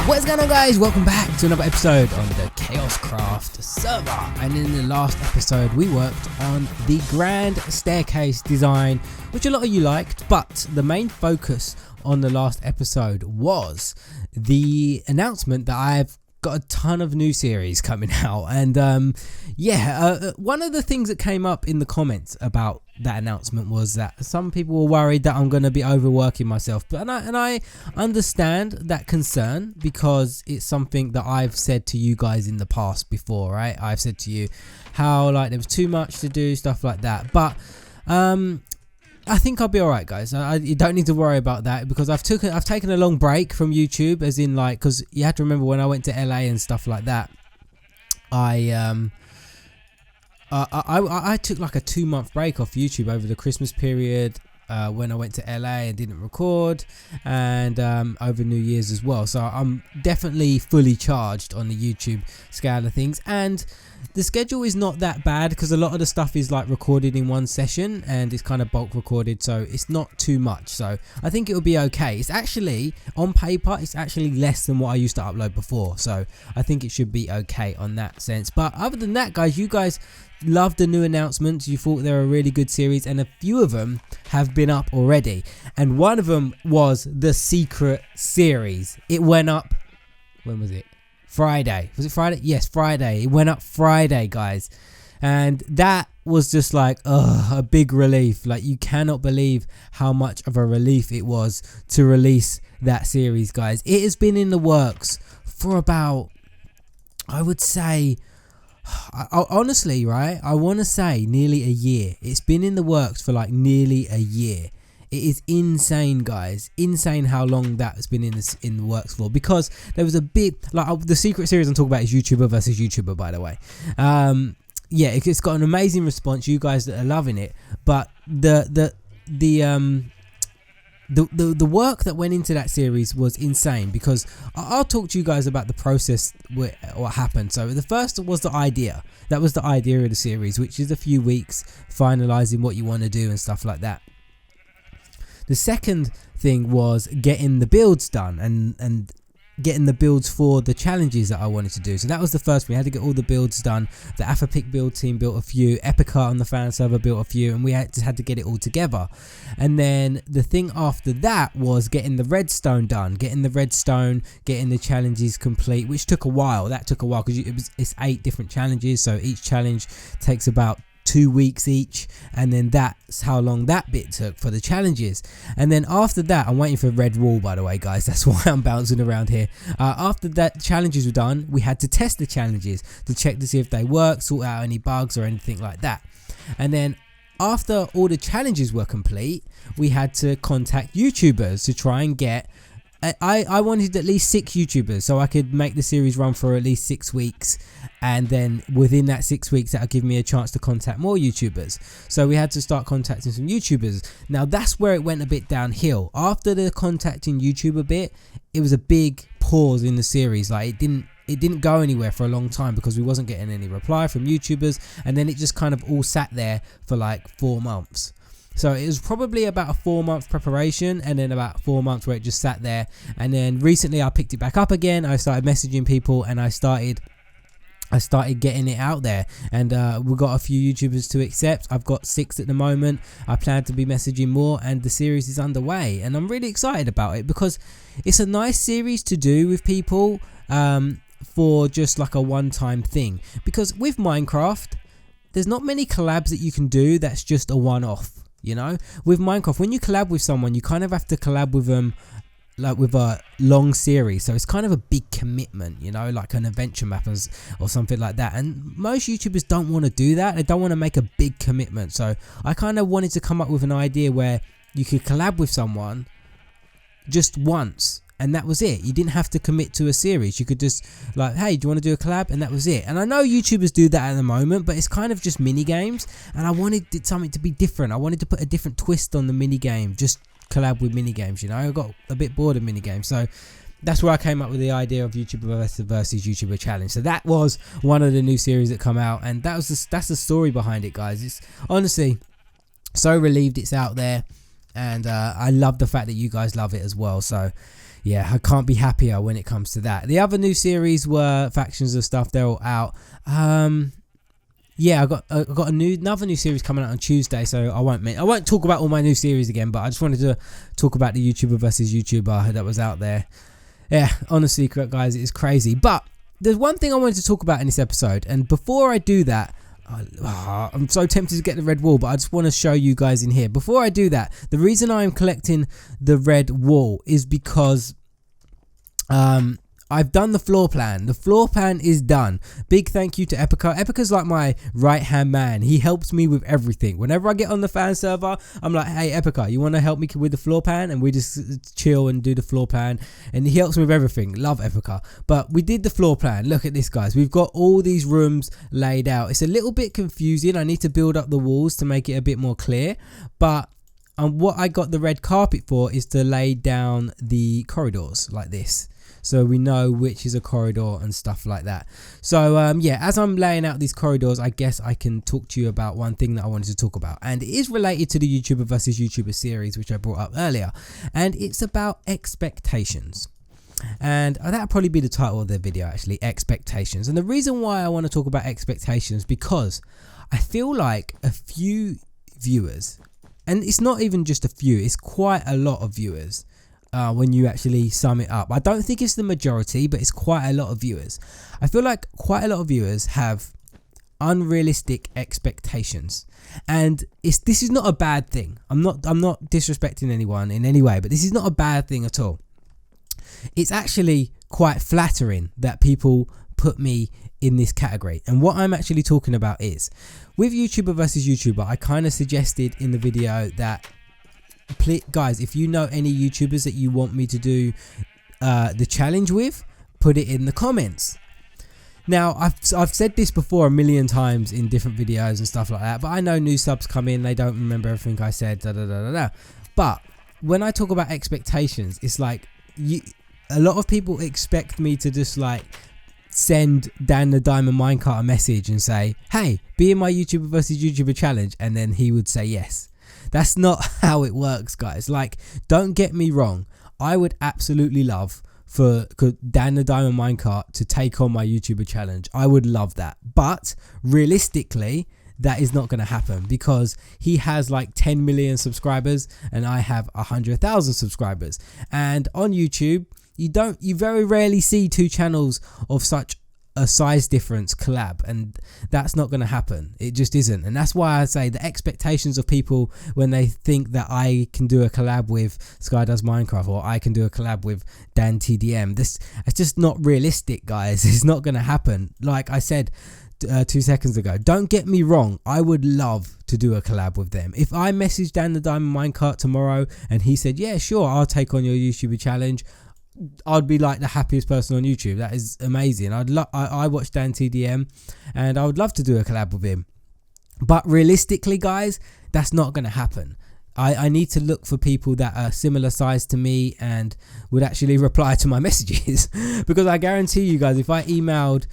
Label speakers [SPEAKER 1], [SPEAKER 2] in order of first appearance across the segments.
[SPEAKER 1] What's going on, guys? Welcome back to another episode on the KaoshKraft server. And in the last episode we worked on the grand staircase design, which a lot of you liked, but the main focus on the last episode was the announcement that I've got a ton of new series coming out. And one of the things that came up in the comments about that announcement was that some people were worried that I'm going to be overworking myself, and I understand that concern, because it's something that I've said to you guys in the past before, right? I've said to you how like there was too much to do, stuff like that, but I think I'll be alright, guys. You don't need to worry about that, because I've taken a long break from YouTube, as in like, because you have to remember when I went to LA and stuff like that, I took like a 2-month break off YouTube over the Christmas period, when I went to LA and didn't record, and over New Year's as well. So I'm definitely fully charged on the YouTube scale of things, and the schedule is not that bad because a lot of the stuff is like recorded in one session and it's kind of bulk recorded, so it's not too much. So I think it will be okay. It's actually, on paper, it's actually less than what I used to upload before, so I think it should be okay on that sense. But other than that, guys, you guys loved the new announcements. You thought they were a really good series, and a few of them have been up already, and one of them was the secret series. It went up, when was it? Friday. Was it Friday? Yes, Friday. It went up Friday, guys, and that was just like a big relief. Like, you cannot believe how much of a relief it was to release that series, guys. It has been in the works for about, I would say, honestly, right, I want to say nearly a year. It's been in the works for like nearly a year. It is insane, guys. Insane how long that has been in the works for, because there was a bit like the secret series I'm talking about is YouTuber versus YouTuber, by the way. Yeah, it's got an amazing response. You guys that are loving it, but the work that went into that series was insane, because I'll talk to you guys about the process, what happened. So the first was the idea. That was the idea of the series, which is a few weeks finalizing what you want to do and stuff like that. The second thing was getting the builds done and getting the builds for the challenges that I wanted to do. So that was the first thing. We had to get all the builds done. The Afapic build team built a few, Epica on the fan server built a few, and we had to get it all together. And then the thing after that was getting the redstone done, getting the challenges complete, which took a while. That took a while because it's 8 different challenges, so each challenge takes about 2 weeks each, and then that's how long that bit took for the challenges. And then after that, I'm waiting for red wall, by the way, guys, that's why I'm bouncing around here. After that challenges were done, we had to test the challenges to check to see if they work, sort out any bugs or anything like that. And then after all the challenges were complete, we had to contact YouTubers to try and get I wanted at least 6 YouTubers, so I could make the series run for at least 6 weeks, and then within that 6 weeks that would give me a chance to contact more YouTubers. So we had to start contacting some YouTubers. Now that's where it went a bit downhill. After the contacting YouTuber bit, it was a big pause in the series. Like, it didn't go anywhere for a long time because we wasn't getting any reply from YouTubers, and then it just kind of all sat there for like 4 months. So it was probably about a 4-month preparation, and then about 4 months where it just sat there. And then recently I picked it back up again. I started messaging people, and I started getting it out there, and we got a few YouTubers to accept. I've got 6 at the moment. I plan to be messaging more, and the series is underway, and I'm really excited about it because it's a nice series to do with people for just like a one-time thing. Because with Minecraft, there's not many collabs that you can do that's just a one-off. You know, with Minecraft, when you collab with someone, you kind of have to collab with them like with a long series, so it's kind of a big commitment, you know, like an adventure map or something like that. And most YouTubers don't want to do that. They don't want to make a big commitment. So I kind of wanted to come up with an idea where you could collab with someone just once, and that was it. You didn't have to commit to a series. You could just like, hey, do you want to do a collab? And that was it. And I know YouTubers do that at the moment, but it's kind of just mini games, and I wanted something to be different. I wanted to put a different twist on the mini game, just collab with mini games, you know. I got a bit bored of mini games, so that's where I came up with the idea of YouTuber versus YouTuber challenge. So that was one of the new series that come out, and that's the story behind it, guys. It's honestly so relieved it's out there, and I love the fact that you guys love it as well. So yeah, I can't be happier when it comes to that. The other new series were factions and stuff. They're all out. Yeah, I got another new series coming out on Tuesday, so I won't talk about all my new series again, but I just wanted to talk about the YouTuber versus YouTuber that was out there. Yeah, honestly, guys, it's crazy. But there's one thing I wanted to talk about in this episode, and before I do that, I'm so tempted to get the red wool, but I just want to show you guys in here. Before I do that, the reason I am collecting the red wool is because I've done the floor plan. The floor plan is done. Big thank you to Epica. Epica's like my right hand man. He helps me with everything. Whenever I get on the fan server, I'm like, hey Epica, you want to help me with the floor plan? And we just chill and do the floor plan, and he helps me with everything. Love Epica. But we did the floor plan. Look at this, guys. We've got all these rooms laid out. It's a little bit confusing. I need to build up the walls to make it a bit more clear, but what I got the red carpet for is to lay down the corridors like this, so we know which is a corridor and stuff like that. So yeah, as I'm laying out these corridors, I guess I can talk to you about one thing that I wanted to talk about, and it is related to the YouTuber versus YouTuber series, which I brought up earlier, and it's about expectations. And that'll probably be the title of the video, actually, expectations. And the reason why I want to talk about expectations, because I feel like a few viewers, and it's not even just a few, it's quite a lot of viewers, when you actually sum it up. I don't think it's the majority, but it's quite a lot of viewers. I feel like quite a lot of viewers have unrealistic expectations, and this is not a bad thing. I'm not disrespecting anyone in any way, but this is not a bad thing at all. It's actually quite flattering that people put me in this category, and what I'm actually talking about is with YouTuber versus YouTuber. I kind of suggested in the video that, guys, if you know any YouTubers that you want me to do the challenge with, put it in the comments. Now, I've said this before a million times in different videos and stuff like that, but I know new subs come in, they don't remember everything I said, but when I talk about expectations, it's like a lot of people expect me to just like send Dan the Diamond Minecart a message and say, hey, be in my YouTuber versus YouTuber challenge, and then he would say yes. That's not how it works, guys. Like, don't get me wrong, I would absolutely love for Dan the Diamond Minecart to take on my YouTuber challenge. I would love that, but realistically that is not going to happen, because he has like 10 million subscribers and I have 100,000 subscribers, and on YouTube you very rarely see two channels of such a size difference collab, and that's not going to happen. It just isn't. And that's why I say the expectations of people when they think that I can do a collab with Sky Does Minecraft or I can do a collab with Dan TDM, it's just not realistic, guys. It's not going to happen. Like I said 2 seconds ago, don't get me wrong, I would love to do a collab with them. If I messaged Dan the Diamond Minecart tomorrow and he said, yeah, sure, I'll take on your YouTuber challenge, I'd be like the happiest person on YouTube. That is amazing. I watch Dan TDM and I would love to do a collab with him, but realistically, guys, that's not going to happen. I need to look for people that are similar size to me and would actually reply to my messages, because I guarantee you guys, if I emailed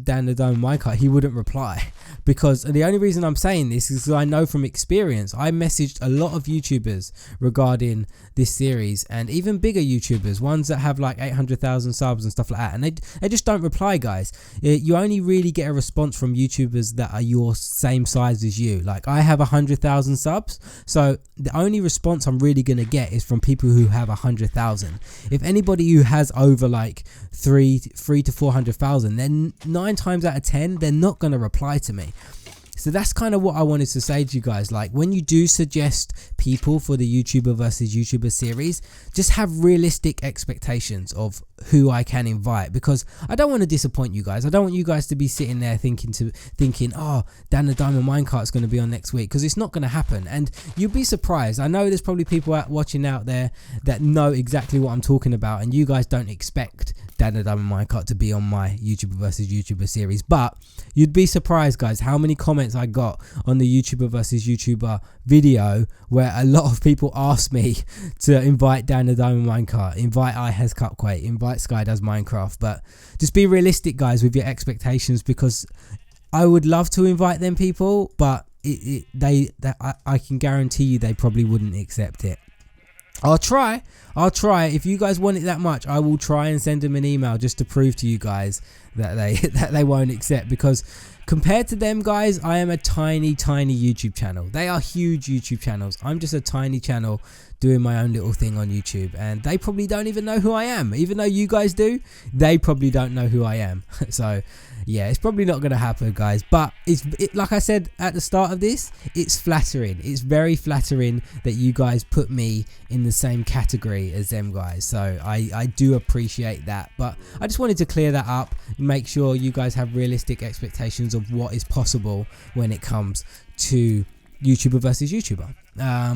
[SPEAKER 1] Dan the Diamond Minecart, he wouldn't reply. Because the only reason I'm saying this is because I know from experience, I messaged a lot of YouTubers regarding this series, and even bigger YouTubers, ones that have like 800,000 subs and stuff like that, and they just don't reply, guys. You only really get a response from YouTubers that are your same size as you. Like, I have 100,000 subs, so the only response I'm really gonna get is from people who have 100,000. If anybody who has over like 3 to 400,000, then 9 times out of 10 they're not gonna reply to me. So that's kind of what I wanted to say to you guys. Like, when you do suggest people for the YouTuber versus YouTuber series, just have realistic expectations of who I can invite, because I don't want to disappoint you guys. I don't want you guys to be sitting there thinking, oh, Dan the Diamond Minecart is going to be on next week, because it's not going to happen. And you'll be surprised. I know there's probably people watching out there that know exactly what I'm talking about, and you guys don't expect Dan the Diamond Minecart to be on my YouTuber versus YouTuber series, but you'd be surprised, guys, how many comments I got on the YouTuber versus YouTuber video where a lot of people asked me to invite Dan the Diamond Minecart, invite iHasCupquake, invite Sky Does Minecraft. But just be realistic, guys, with your expectations, because I would love to invite them people, but I can guarantee you they probably wouldn't accept it. I'll try. If you guys want it that much, I will try and send them an email just to prove to you guys that they won't accept, because compared to them guys, I am a tiny YouTube channel. They are huge YouTube channels. I'm just a tiny channel doing my own little thing on YouTube, and they probably don't even know who I am. Even though you guys do, they probably don't know who I am. So yeah, it's probably not going to happen guys, but like I said at the start of this, it's flattering. It's very flattering that you guys put me in the same category as them guys, so I do appreciate that. But I just wanted to clear that up, make sure you guys have realistic expectations of what is possible when it comes to YouTuber versus YouTuber.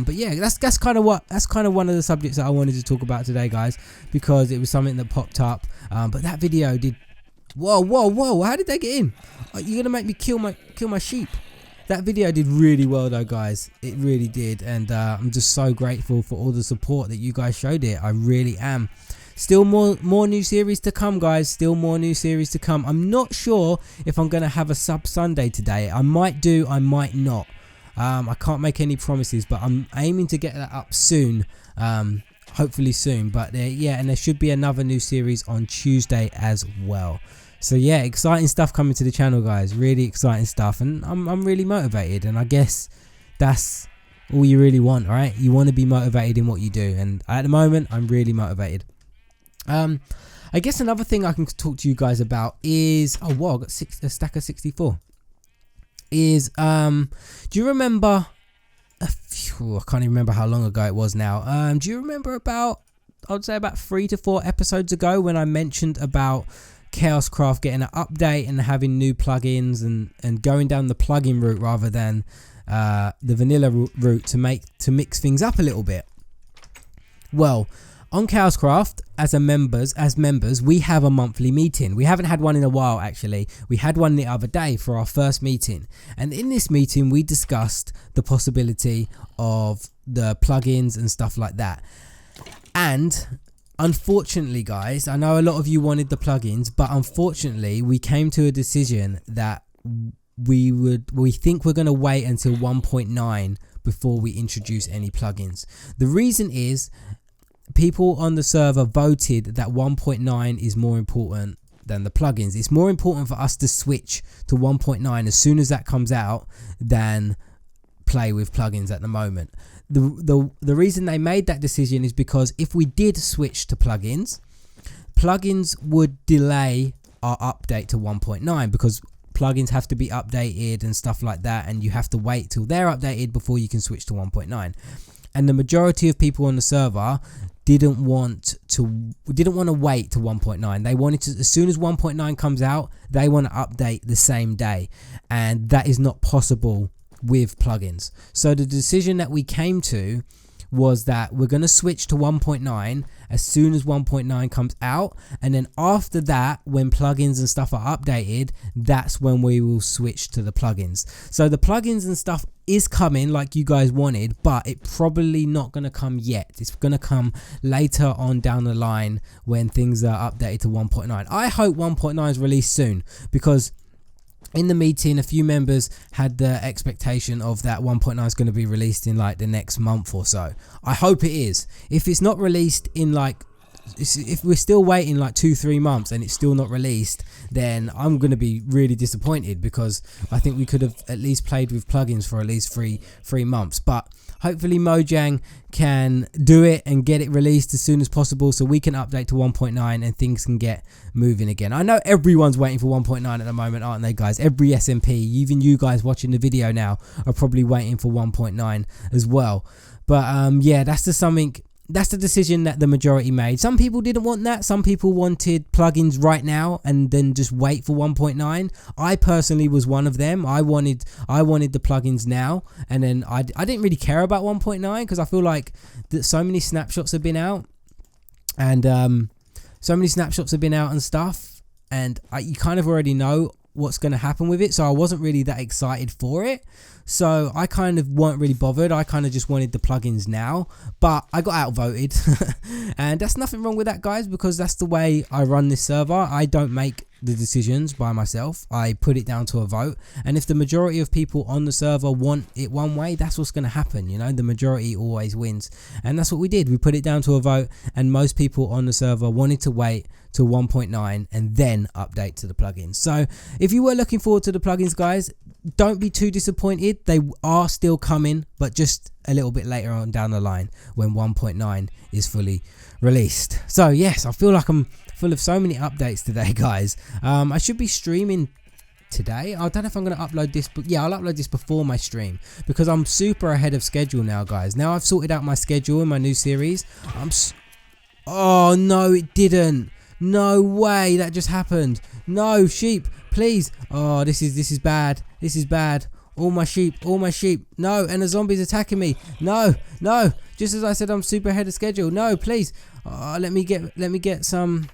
[SPEAKER 1] But yeah, that's kind of one of the subjects that I wanted to talk about today guys, because it was something that popped up. But that video did, whoa, how did they get in? You're gonna make me kill my sheep. That video did really well though guys, it really did, and I'm just so grateful for all the support that you guys showed it. I really am. Still more new series to come guys, still more new series to come. I'm not sure if I'm gonna have a sub Sunday today. I might do, I might not. I can't make any promises, but I'm aiming to get that up soon, hopefully soon. But yeah, and there should be another new series on Tuesday as well. So yeah, exciting stuff coming to the channel guys, really exciting stuff, and I'm really motivated, and I guess that's all you really want, right? You want to be motivated in what you do, and at the moment I'm really motivated. I guess another thing I can talk to you guys about is, oh wow, I got a stack of 64. Is do you remember I can't even remember how long ago it was now. Do you remember about, I would say about 3 to 4 episodes ago, when I mentioned about KaoshKraft getting an update and having new plugins and going down the plugin route rather than the vanilla route to mix things up a little bit? Well, on KaoshKraft, as members, we have a monthly meeting. We haven't had one in a while actually. We had one the other day for our first meeting, and in this meeting we discussed the possibility of the plugins and stuff like that. And unfortunately guys, I know a lot of you wanted the plugins, but unfortunately we came to a decision that we think we're going to wait until 1.9 before we introduce any plugins. The reason is, people on the server voted that 1.9 is more important than the plugins. It's more important for us to switch to 1.9 as soon as that comes out than play with plugins at the moment. The reason they made that decision is because if we did switch to plugins would delay our update to 1.9, because plugins have to be updated and stuff like that, and you have to wait till they're updated before you can switch to 1.9. And the majority of people on the server didn't want to wait to 1.9. They wanted to, as soon as 1.9 comes out, they want to update the same day, and that is not possible with plugins. So the decision that we came to was that we're going to switch to 1.9 as soon as 1.9 comes out, and then after that, when plugins and stuff are updated, that's when we will switch to the plugins. So the plugins and stuff is coming like you guys wanted, but it's probably not going to come yet. It's going to come later on down the line when things are updated to 1.9. I hope 1.9 is released soon, because in the meeting a few members had the expectation of that 1.9 is going to be released in like the next month or so. I hope it is. If it's not released in like, if we're still waiting like 2-3 months and it's still not released, then I'm going to be really disappointed, because I think we could have at least played with plugins for at least three months. But hopefully Mojang can do it and get it released as soon as possible, so we can update to 1.9 and things can get moving again. I know everyone's waiting for 1.9 at the moment, aren't they guys? Every SMP, even you guys watching the video now, are probably waiting for 1.9 as well. But yeah, that's just something. That's the decision that the majority made. Some people didn't want that. Some people wanted plugins right now and then just wait for 1.9. I personally was one of them. I wanted the plugins now, and then I didn't really care about 1.9 because I feel like that so many snapshots have been out, and stuff, and you kind of already know what's going to happen with it, so I wasn't really that excited for it. So I kind of weren't really bothered. I kind of just wanted the plugins now, but I got outvoted and that's nothing wrong with that guys, because that's the way I run this server. I don't make the decisions by myself. I put it down to a vote, and if the majority of people on the server want it one way, that's what's going to happen. You know, the majority always wins, and that's what we did. We put it down to a vote, and most people on the server wanted to wait till 1.9 and then update to the plugins. So if you were looking forward to the plugins, guys, don't be too disappointed. They are still coming, but just a little bit later on down the line when 1.9 is fully released. So yes, I feel like I'm full of so many updates today, guys. I should be streaming today. I don't know if I'm going to upload this, but yeah, I'll upload this before my stream because I'm super ahead of schedule now, guys. Now I've sorted out my schedule in my new series. Oh no, it didn't. No way, that just happened. No, sheep, please. Oh, this is bad. This is bad. All my sheep, all my sheep. No, and the zombie's attacking me. No, no. Just as I said, I'm super ahead of schedule. No, please. Let me get some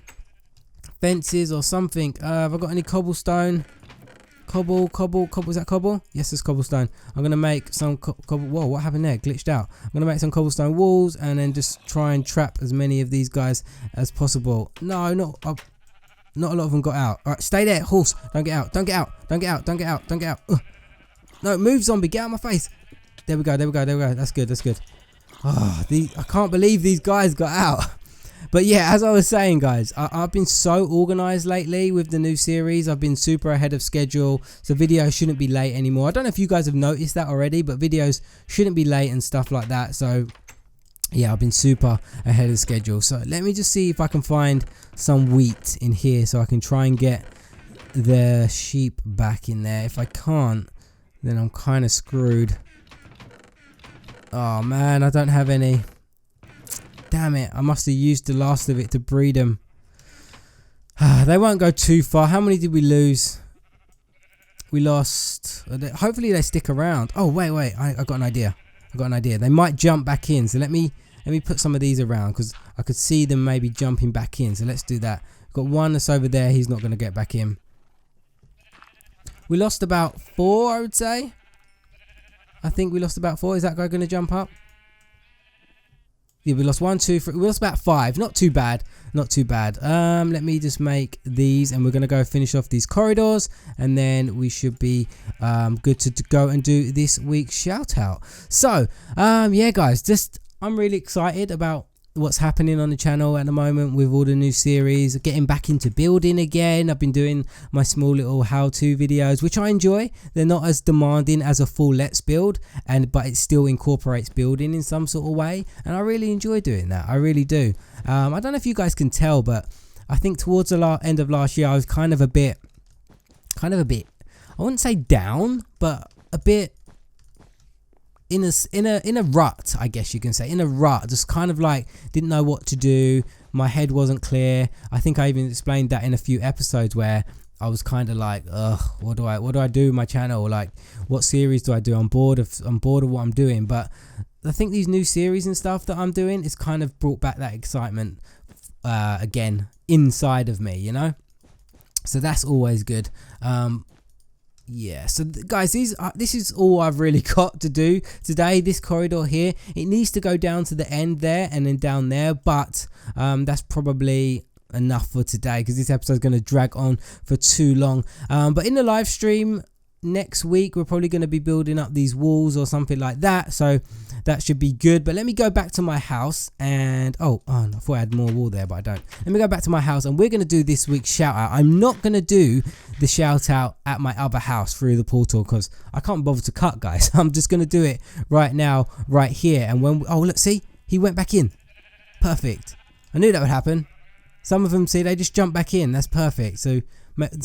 [SPEAKER 1] fences or something. Have I got any cobblestone? Cobble. Is that cobble? Yes, it's cobblestone. I'm gonna make some cobble. Whoa, what happened there? Glitched out. I'm gonna make some cobblestone walls and then just try and trap as many of these guys as possible. No, not a lot of them got out. All right, stay there, horse. Don't get out. Don't get out. Don't get out. Don't get out. Don't get out. Ugh. No, move, zombie. Get out of my face. There we go. There we go. There we go. That's good. That's good. Oh, I can't believe these guys got out. But yeah, as I was saying, guys, I've been so organized lately with the new series. I've been super ahead of schedule, so videos shouldn't be late anymore. I don't know if you guys have noticed that already, but videos shouldn't be late and stuff like that. So yeah, I've been super ahead of schedule. So let me just see if I can find some wheat in here so I can try and get the sheep back in there. If I can't, then I'm kind of screwed. Oh man, I don't have any. Damn it, I must have used the last of it to breed them. They won't go too far. How many did we lose? We lost. Hopefully they stick around. Oh, wait. I got an idea. They might jump back in. So let me put some of these around because I could see them maybe jumping back in. So let's do that. Got one that's over there. He's not going to get back in. We lost about 4, I would say. I think we lost about 4. Is that guy going to jump up? Yeah, we lost 1, 2, 3. We lost about 5. Not too bad. Not too bad. Let me just make these, and we're gonna go finish off these corridors, and then we should be good to go and do this week's shout out. So, yeah, guys, I'm really excited about what's happening on the channel at the moment with all the new series, getting back into building again. I've been doing my small little how-to videos, which I enjoy. They're not as demanding as a full let's build, but it still incorporates building in some sort of way, and I really enjoy doing that. I really do. I don't know if you guys can tell, but I think towards the end of last year I was kind of a bit, I wouldn't say down, but a bit in a rut, I guess you can say. In a rut, just kind of like didn't know what to do. My head wasn't clear. I think I even explained that in a few episodes where I was kind of like, ugh, what do I do with my channel? Like, what series do I do? I'm bored of what I'm doing. But I think these new series and stuff that I'm doing is kind of brought back that excitement again inside of me, you know. So that's always good. Yeah, so guys, this is all I've really got to do today. This corridor here, it needs to go down to the end there and then down there, but that's probably enough for today because this episode is going to drag on for too long. But in the live stream next week, we're probably going to be building up these walls or something like that, so that should be good. But let me go back to my house and I thought I had more wall there, but I don't. Let me go back to my house and we're going to do this week's shout out. I'm not going to do the shout out at my other house through the portal because I can't bother to cut, guys. I'm just going to do it right now, right here. And when look, see, he went back in. Perfect. I knew that would happen. Some of them, see, they just jump back in. That's perfect. So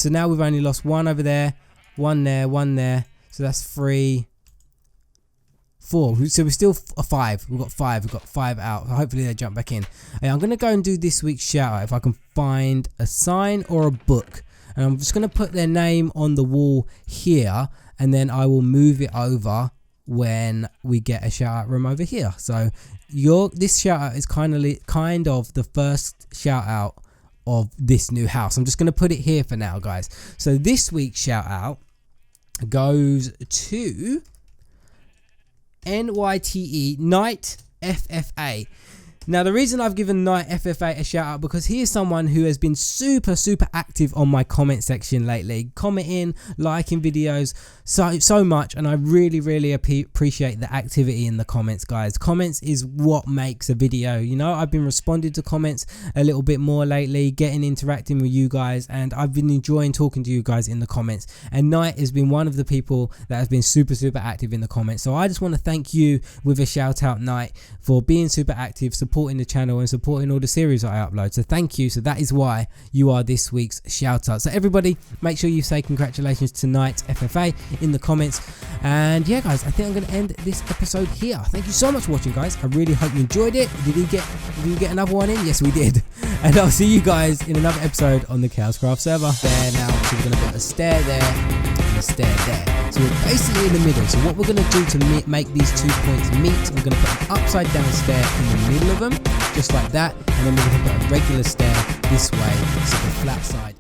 [SPEAKER 1] now we've only lost 1 over there, 1 there, 1 there. So that's 3, 4. So we're still 5. We've got 5. We've got 5 out. Hopefully they jump back in. And I'm going to go and do this week's shout out if I can find a sign or a book. And I'm just going to put their name on the wall here, and then I will move it over when we get a shout out room over here. So this shout out is kind of the first shout out of this new house. I'm just going to put it here for now, guys. So this week's shout out goes to NYTE Night FFA. Now the reason I've given Knight FF8 a shout out because he is someone who has been super active on my comment section lately, commenting, liking videos so much, and I really appreciate the activity in the comments, guys. Comments is what makes a video, you know. I've been responding to comments a little bit more lately, interacting with you guys, and I've been enjoying talking to you guys in the comments, and Knight has been one of the people that has been super active in the comments. So I just want to thank you with a shout out, Knight, for being super active, supporting the channel and supporting all the series that I upload. So thank you. So that is why you are this week's shout out. So everybody, make sure you say congratulations to Knight FFA in the comments. And yeah, guys, I think I'm going to end this episode here. Thank you so much for watching, guys. I really hope you enjoyed it. Did we get another one in? Yes, we did. And I'll see you guys in another episode on the KaoshKraft server. There now, so we're going to put a stair there and a stair there. So we're basically in the middle. So what we're going to do to make these 2 points meet, we're going to put an upside down stair in the middle of them, just like that. And then we're going to put a regular stair this way, so the flat side.